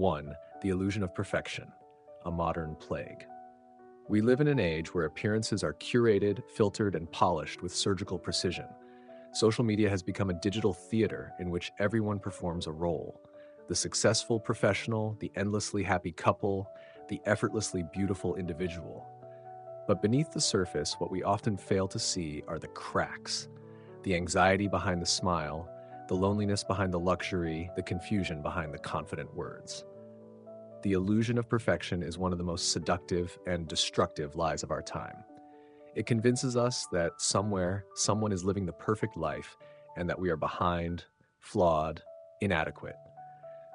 1. The illusion of perfection, a modern plague. We live in an age where appearances are curated, filtered, and polished with surgical precision. Social media has become a digital theater in which everyone performs a role. The successful professional, the endlessly happy couple, the effortlessly beautiful individual. But beneath the surface, what we often fail to see are the cracks. The anxiety behind the smile, the loneliness behind the luxury, the confusion behind the confident words. The illusion of perfection is one of the most seductive and destructive lies of our time. It convinces us that somewhere, someone is living the perfect life and that we are behind, flawed, inadequate.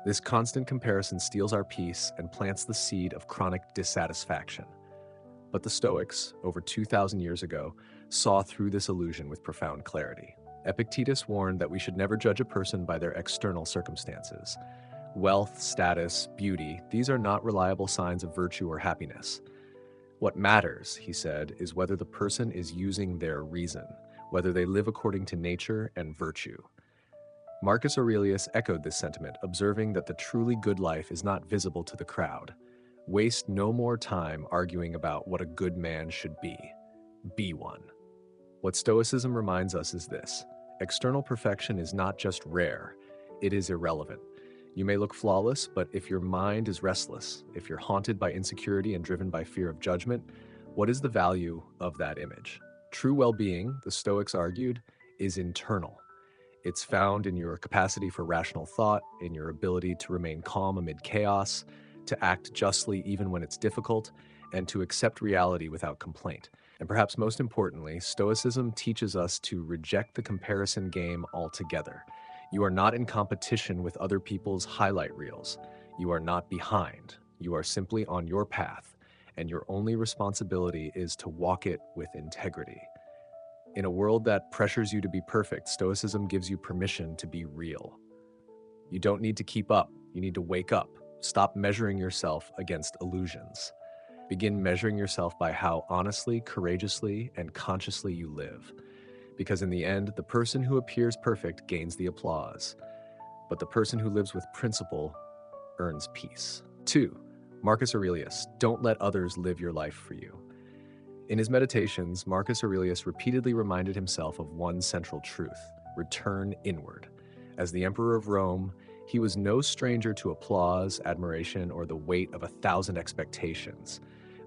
This constant comparison steals our peace and plants the seed of chronic dissatisfaction. But the Stoics, over 2,000 years ago, saw through this illusion with profound clarity. Epictetus warned that we should never judge a person by their external circumstances. Wealth, status, beauty, these are not reliable signs of virtue or happiness. What matters, he said, is whether the person is using their reason, whether they live according to nature and virtue. Marcus Aurelius echoed this sentiment, observing that the truly good life is not visible to the crowd. Waste no more time arguing about what a good man should be. Be one. What Stoicism reminds us is this: external perfection is not just rare, it is irrelevant. You may look flawless, but if your mind is restless, if you're haunted by insecurity and driven by fear of judgment, what is the value of that image? True well-being, the Stoics argued, is internal. It's found in your capacity for rational thought, in your ability to remain calm amid chaos, to act justly even when it's difficult, and to accept reality without complaint. And perhaps most importantly, Stoicism teaches us to reject the comparison game altogether. You are not in competition with other people's highlight reels. You are not behind. You are simply on your path, and your only responsibility is to walk it with integrity. In a world that pressures you to be perfect, Stoicism gives you permission to be real. You don't need to keep up. You need to wake up. Stop measuring yourself against illusions. Begin measuring yourself by how honestly, courageously, and consciously you live. Because in the end, the person who appears perfect gains the applause, but the person who lives with principle earns peace. 2. Marcus Aurelius, don't let others live your life for you. In his meditations, Marcus Aurelius repeatedly reminded himself of one central truth: return inward. As the Emperor of Rome, he was no stranger to applause, admiration, or the weight of 1,000 expectations.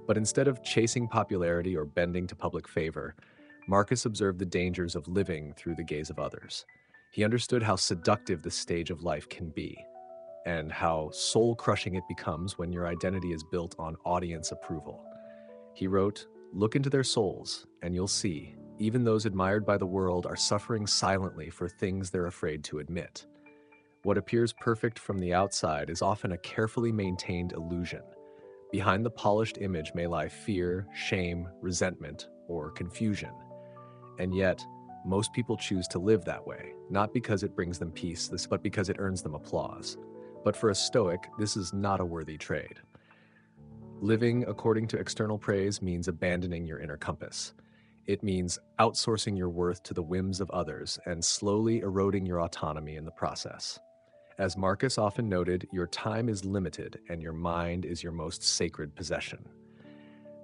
But instead of chasing popularity or bending to public favor, Marcus observed the dangers of living through the gaze of others. He understood how seductive this stage of life can be, and how soul-crushing it becomes when your identity is built on audience approval. He wrote, "Look into their souls, and you'll see, even those admired by the world are suffering silently for things they're afraid to admit. What appears perfect from the outside is often a carefully maintained illusion. Behind the polished image may lie fear, shame, resentment, or confusion. And yet, most people choose to live that way, not because it brings them peace, but because it earns them applause. But for a Stoic, this is not a worthy trade. Living according to external praise means abandoning your inner compass. It means outsourcing your worth to the whims of others and slowly eroding your autonomy in the process. As Marcus often noted, your time is limited and your mind is your most sacred possession.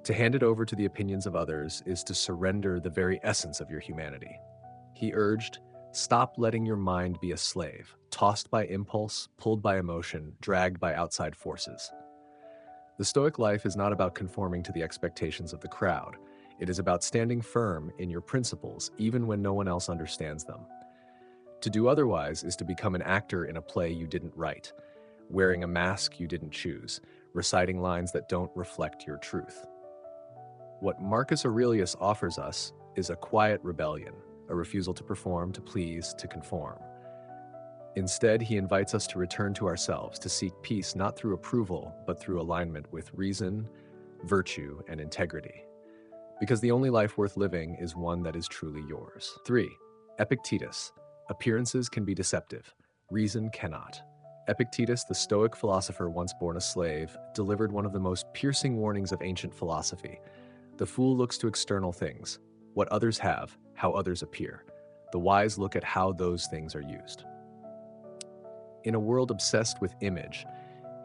To hand it over to the opinions of others is to surrender the very essence of your humanity. He urged, stop letting your mind be a slave, tossed by impulse, pulled by emotion, dragged by outside forces. The Stoic life is not about conforming to the expectations of the crowd. It is about standing firm in your principles, even when no one else understands them. To do otherwise is to become an actor in a play you didn't write, wearing a mask you didn't choose, reciting lines that don't reflect your truth. What Marcus Aurelius offers us is a quiet rebellion, a refusal to perform, to please, to conform. Instead, he invites us to return to ourselves, to seek peace not through approval, but through alignment with reason, virtue, and integrity. Because the only life worth living is one that is truly yours. 3. Epictetus. Appearances can be deceptive. Reason cannot. Epictetus, the Stoic philosopher once born a slave, delivered one of the most piercing warnings of ancient philosophy. The fool looks to external things, what others have, how others appear. The wise look at how those things are used. In a world obsessed with image,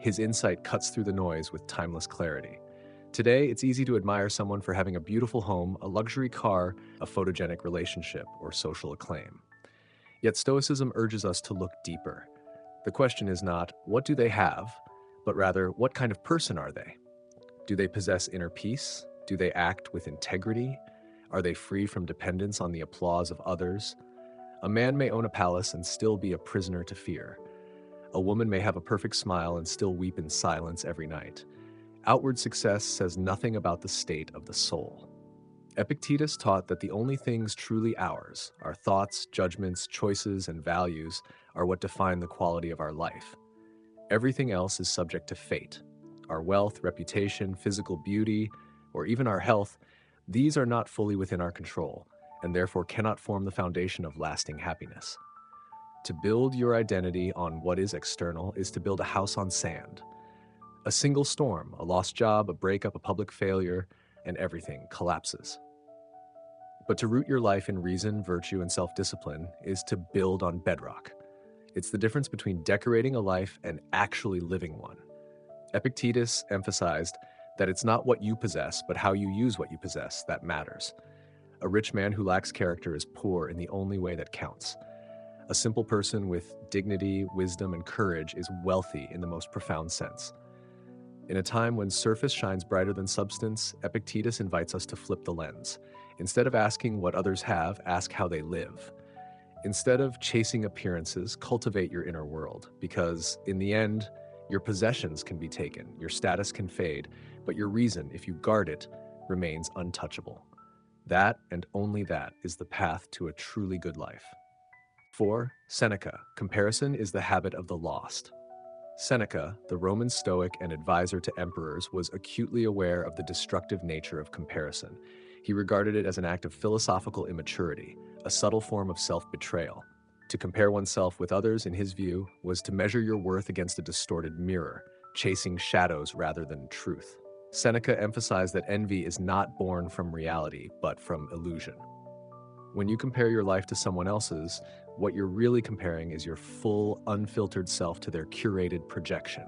His insight cuts through the noise with timeless clarity. Today, it's easy to admire someone for having a beautiful home, a luxury car, a photogenic relationship, or social acclaim. Yet Stoicism urges us to look deeper. The question is not, what do they have, but rather, what kind of person are they? Do they possess inner peace? Do they act with integrity? Are they free from dependence on the applause of others? A man may own a palace and still be a prisoner to fear. A woman may have a perfect smile and still weep in silence every night. Outward success says nothing about the state of the soul. Epictetus taught that the only things truly ours, our thoughts, judgments, choices, and values, are what define the quality of our life. Everything else is subject to fate. Our wealth, reputation, physical beauty, or even our health, these are not fully within our control, and therefore cannot form the foundation of lasting happiness. To build your identity on what is external is to build a house on sand. A single storm, a lost job, a breakup, a public failure, and everything collapses. But to root your life in reason, virtue, and self-discipline is to build on bedrock. It's the difference between decorating a life and actually living one. Epictetus emphasized that it's not what you possess, but how you use what you possess that matters. A rich man who lacks character is poor in the only way that counts. A simple person with dignity, wisdom, and courage is wealthy in the most profound sense. In a time when surface shines brighter than substance, Epictetus invites us to flip the lens. Instead of asking what others have, ask how they live. Instead of chasing appearances, cultivate your inner world, because in the end, your possessions can be taken, your status can fade, but your reason, if you guard it, remains untouchable. That, and only that, is the path to a truly good life. 4. Seneca. Comparison is the habit of the lost. Seneca, the Roman Stoic and advisor to emperors, was acutely aware of the destructive nature of comparison. He regarded it as an act of philosophical immaturity, a subtle form of self-betrayal. To compare oneself with others, in his view, was to measure your worth against a distorted mirror, chasing shadows rather than truth. Seneca emphasized that envy is not born from reality, but from illusion. When you compare your life to someone else's, what you're really comparing is your full, unfiltered self to their curated projection.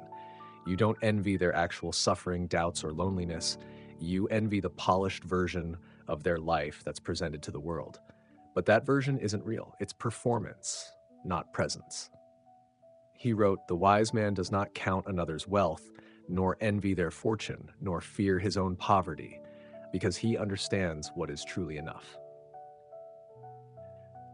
You don't envy their actual suffering, doubts, or loneliness. You envy the polished version of their life that's presented to the world. But that version isn't real. It's performance, not presence. He wrote, "The wise man does not count another's wealth, nor envy their fortune, nor fear his own poverty, because he understands what is truly enough."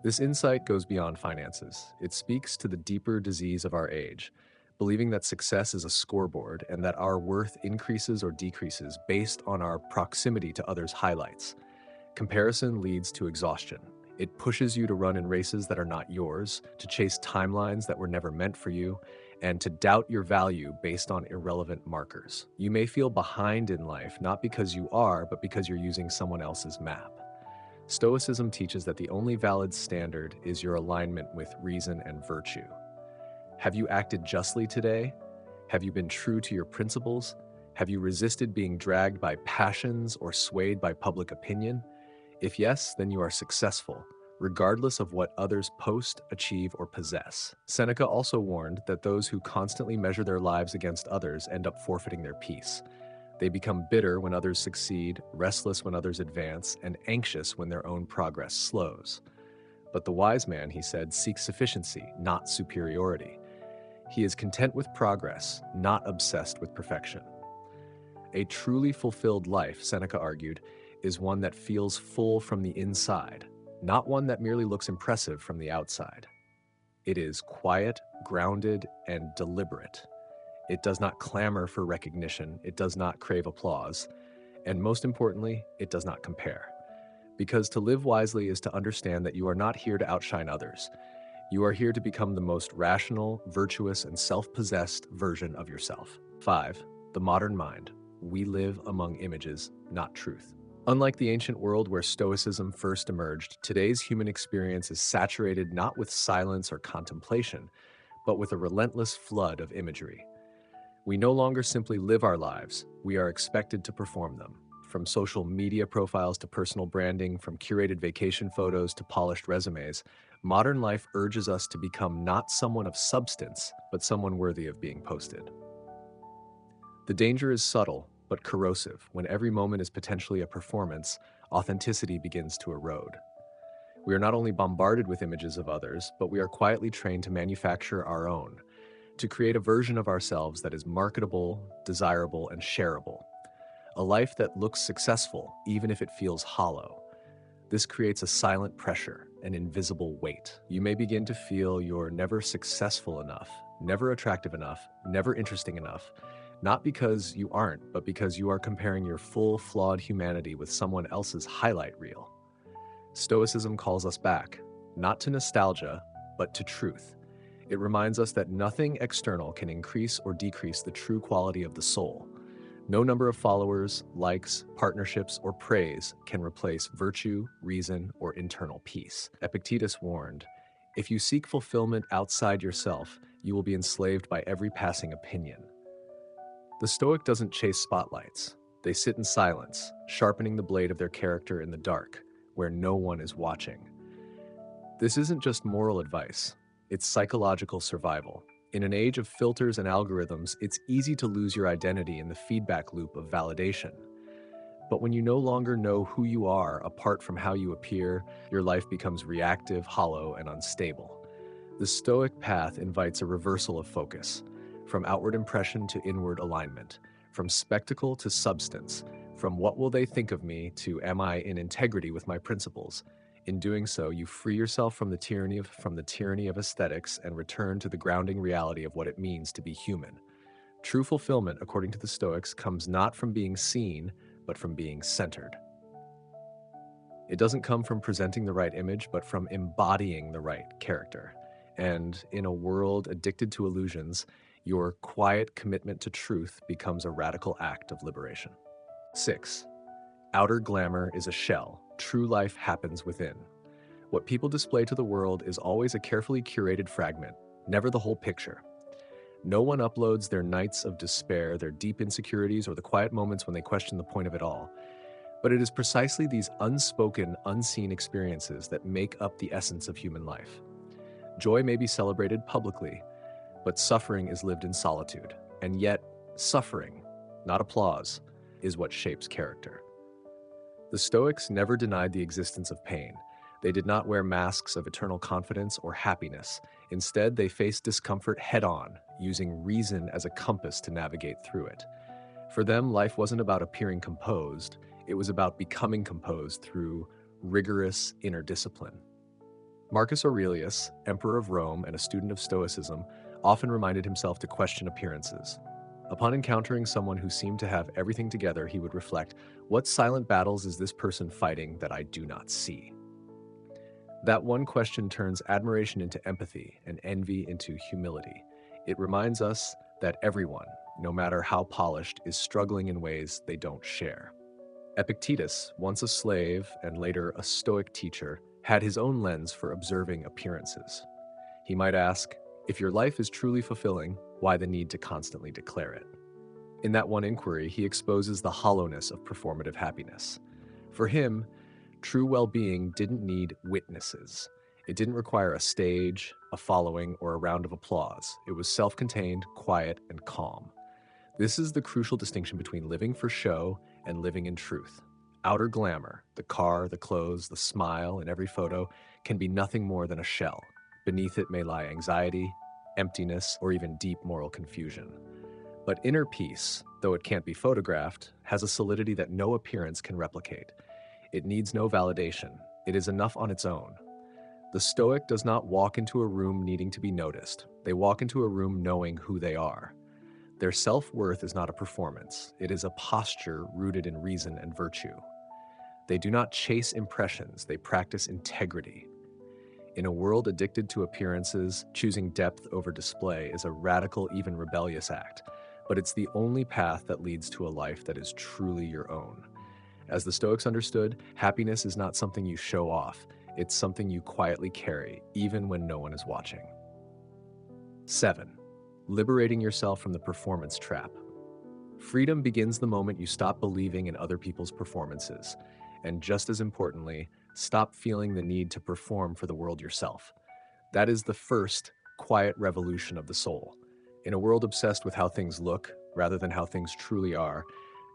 This insight goes beyond finances. It speaks to the deeper disease of our age, believing that success is a scoreboard and that our worth increases or decreases based on our proximity to others' highlights. Comparison leads to exhaustion. It pushes you to run in races that are not yours, to chase timelines that were never meant for you, and to doubt your value based on irrelevant markers. You may feel behind in life, not because you are, but because you're using someone else's map. Stoicism teaches that the only valid standard is your alignment with reason and virtue. Have you acted justly today? Have you been true to your principles? Have you resisted being dragged by passions or swayed by public opinion? If yes, then you are successful, regardless of what others post, achieve, or possess. Seneca also warned that those who constantly measure their lives against others end up forfeiting their peace. They become bitter when others succeed, restless when others advance, and anxious when their own progress slows. But the wise man, he said, seeks sufficiency, not superiority. He is content with progress, not obsessed with perfection. A truly fulfilled life, Seneca argued, is one that feels full from the inside, not one that merely looks impressive from the outside. It is quiet, grounded, and deliberate. It does not clamor for recognition, it does not crave applause, and most importantly, it does not compare. Because to live wisely is to understand that you are not here to outshine others. You are here to become the most rational, virtuous, and self-possessed version of yourself. 5. The modern mind. We live among images, not truth. Unlike the ancient world where Stoicism first emerged, today's human experience is saturated not with silence or contemplation, but with a relentless flood of imagery. We no longer simply live our lives, we are expected to perform them. From social media profiles to personal branding, from curated vacation photos to polished resumes, modern life urges us to become not someone of substance, but someone worthy of being posted. The danger is subtle, but corrosive. When every moment is potentially a performance, authenticity begins to erode. We are not only bombarded with images of others, but we are quietly trained to manufacture our own, to create a version of ourselves that is marketable, desirable, and shareable. A life that looks successful, even if it feels hollow. This creates a silent pressure, an invisible weight. You may begin to feel you're never successful enough, never attractive enough, never interesting enough, not because you aren't, but because you are comparing your full, flawed humanity with someone else's highlight reel. Stoicism calls us back, not to nostalgia, but to truth. It reminds us that nothing external can increase or decrease the true quality of the soul. No number of followers, likes, partnerships, or praise can replace virtue, reason, or internal peace. Epictetus warned, "If you seek fulfillment outside yourself, you will be enslaved by every passing opinion." The Stoic doesn't chase spotlights. They sit in silence, sharpening the blade of their character in the dark, where no one is watching. This isn't just moral advice, it's psychological survival. In an age of filters and algorithms, it's easy to lose your identity in the feedback loop of validation. But when you no longer know who you are apart from how you appear, your life becomes reactive, hollow, and unstable. The Stoic path invites a reversal of focus, from outward impression to inward alignment, from spectacle to substance, from what will they think of me to am I in integrity with my principles. In doing so, you free yourself from the tyranny of aesthetics and return to the grounding reality of what it means to be human. True fulfillment, according to the Stoics, comes not from being seen, but from being centered. It doesn't come from presenting the right image, but from embodying the right character. And in a world addicted to illusions, your quiet commitment to truth becomes a radical act of liberation. 6. Outer glamour is a shell. True life happens within. What people display to the world is always a carefully curated fragment, never the whole picture. No one uploads their nights of despair, their deep insecurities, or the quiet moments when they question the point of it all. But it is precisely these unspoken, unseen experiences that make up the essence of human life. Joy may be celebrated publicly, but suffering is lived in solitude. And yet, suffering, not applause, is what shapes character. The Stoics never denied the existence of pain. They did not wear masks of eternal confidence or happiness. Instead, they faced discomfort head-on, using reason as a compass to navigate through it. For them, life wasn't about appearing composed. It was about becoming composed through rigorous inner discipline. Marcus Aurelius, emperor of Rome and a student of Stoicism, often reminded himself to question appearances. Upon encountering someone who seemed to have everything together, he would reflect, "What silent battles is this person fighting that I do not see?" That one question turns admiration into empathy and envy into humility. It reminds us that everyone, no matter how polished, is struggling in ways they don't share. Epictetus, once a slave and later a Stoic teacher, had his own lens for observing appearances. He might ask, if your life is truly fulfilling, why the need to constantly declare it? In that one inquiry, he exposes the hollowness of performative happiness. For him, true well-being didn't need witnesses. It didn't require a stage, a following, or a round of applause. It was self-contained, quiet, and calm. This is the crucial distinction between living for show and living in truth. Outer glamour, the car, the clothes, the smile in every photo, can be nothing more than a shell. Beneath it may lie anxiety, emptiness, or even deep moral confusion. But inner peace, though it can't be photographed, has a solidity that no appearance can replicate. It needs no validation. It is enough on its own. The Stoic does not walk into a room needing to be noticed. They walk into a room knowing who they are. Their self-worth is not a performance. It is a posture rooted in reason and virtue. They do not chase impressions. They practice integrity. In a world addicted to appearances, choosing depth over display is a radical, even rebellious act, but it's the only path that leads to a life that is truly your own. As the Stoics understood, happiness is not something you show off. It's something you quietly carry, even when no one is watching. 7. Liberating yourself from the performance trap. Freedom begins the moment you stop believing in other people's performances, and just as importantly, stop feeling the need to perform for the world yourself. That is the first quiet revolution of the soul. In a world obsessed with how things look, rather than how things truly are,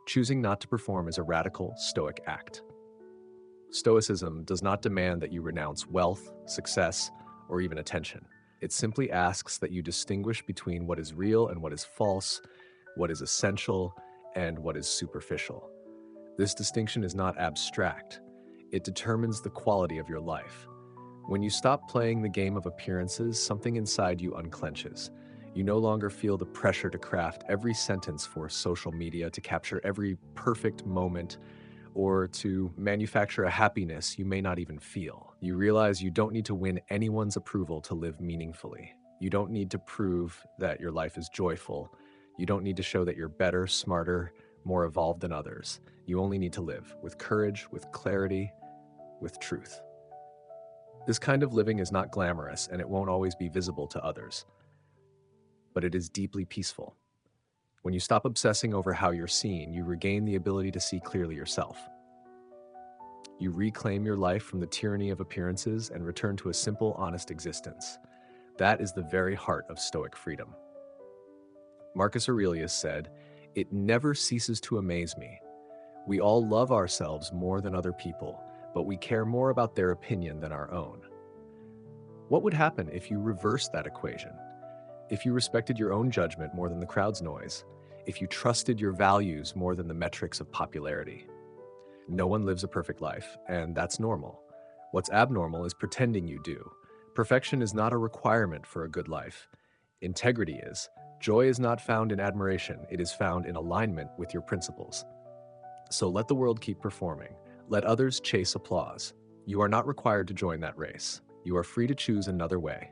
choosing not to perform is a radical Stoic act. Stoicism does not demand that you renounce wealth, success, or even attention. It simply asks that you distinguish between what is real and what is false, what is essential and what is superficial. This distinction is not abstract. It determines the quality of your life. When you stop playing the game of appearances, something inside you unclenches. You no longer feel the pressure to craft every sentence for social media, to capture every perfect moment, or to manufacture a happiness you may not even feel. You realize you don't need to win anyone's approval to live meaningfully. You don't need to prove that your life is joyful. You don't need to show that you're better, smarter, more evolved than others. You only need to live with courage, with clarity, with truth. This kind of living is not glamorous, and it won't always be visible to others, but it is deeply peaceful. When you stop obsessing over how you're seen, you regain the ability to see clearly yourself. You reclaim your life from the tyranny of appearances and return to a simple, honest existence. That is the very heart of Stoic freedom. Marcus Aurelius said, "It never ceases to amaze me. We all love ourselves more than other people, but we care more about their opinion than our own." What would happen if you reversed that equation? If you respected your own judgment more than the crowd's noise? If you trusted your values more than the metrics of popularity? No one lives a perfect life, and that's normal. What's abnormal is pretending you do. Perfection is not a requirement for a good life. Integrity is. Joy is not found in admiration, it is found in alignment with your principles. So let the world keep performing. Let others chase applause. You are not required to join that race. You are free to choose another way.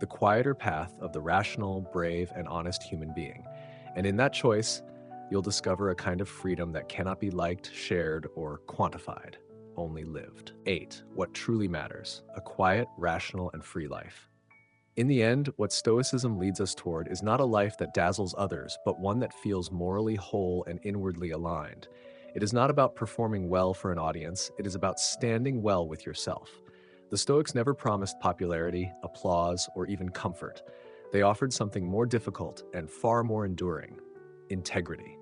The quieter path of the rational, brave, and honest human being. And in that choice, you'll discover a kind of freedom that cannot be liked, shared, or quantified, only lived. 8. What truly matters: a quiet, rational, and free life. In the end, what Stoicism leads us toward is not a life that dazzles others, but one that feels morally whole and inwardly aligned. It is not about performing well for an audience, it is about standing well with yourself. The Stoics never promised popularity, applause, or even comfort. They offered something more difficult and far more enduring: integrity.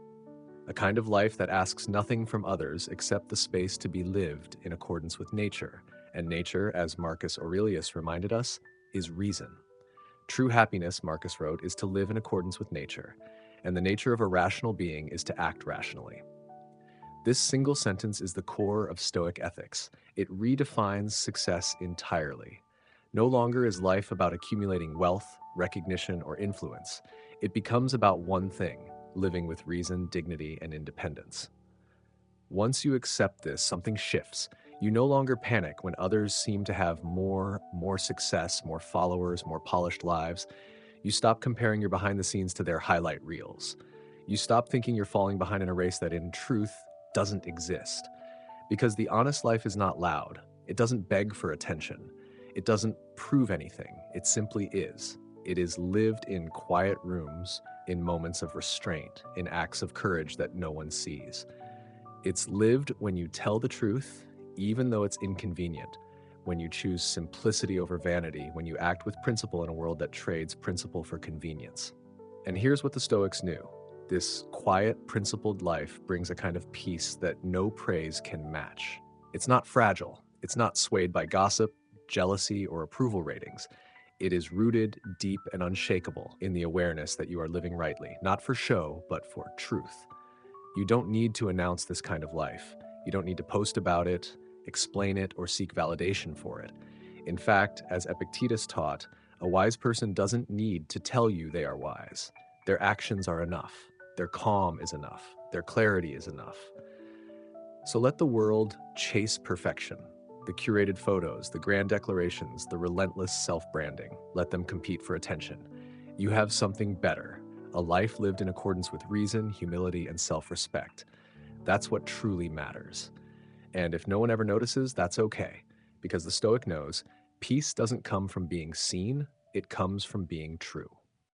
A kind of life that asks nothing from others except the space to be lived in accordance with nature. And nature, as Marcus Aurelius reminded us, is reason. True happiness, Marcus wrote, is to live in accordance with nature, and the nature of a rational being is to act rationally. This single sentence is the core of Stoic ethics. It redefines success entirely. No longer is life about accumulating wealth, recognition, or influence. It becomes about one thing: living with reason, dignity, and independence. Once you accept this, something shifts. You no longer panic when others seem to have more success, more followers, more polished lives. You stop comparing your behind the scenes to their highlight reels. You stop thinking you're falling behind in a race that in truth doesn't exist. Because the honest life is not loud. It doesn't beg for attention. It doesn't prove anything. It simply is. It is lived in quiet rooms, in moments of restraint, in acts of courage that no one sees. It's lived when you tell the truth, even though it's inconvenient, when you choose simplicity over vanity, when you act with principle in a world that trades principle for convenience. And here's what the Stoics knew: this quiet, principled life brings a kind of peace that no praise can match. It's not fragile. It's not swayed by gossip, jealousy, or approval ratings. It is rooted, deep, and unshakable in the awareness that you are living rightly, not for show, but for truth. You don't need to announce this kind of life. You don't need to post about it, explain it, or seek validation for it. In fact, as Epictetus taught, a wise person doesn't need to tell you they are wise. Their actions are enough. Their calm is enough. Their clarity is enough. So let the world chase perfection. The curated photos, the grand declarations, the relentless self-branding. Let them compete for attention. You have something better: a life lived in accordance with reason, humility, and self-respect. That's what truly matters. And if no one ever notices, that's okay, because the Stoic knows peace doesn't come from being seen, it comes from being true.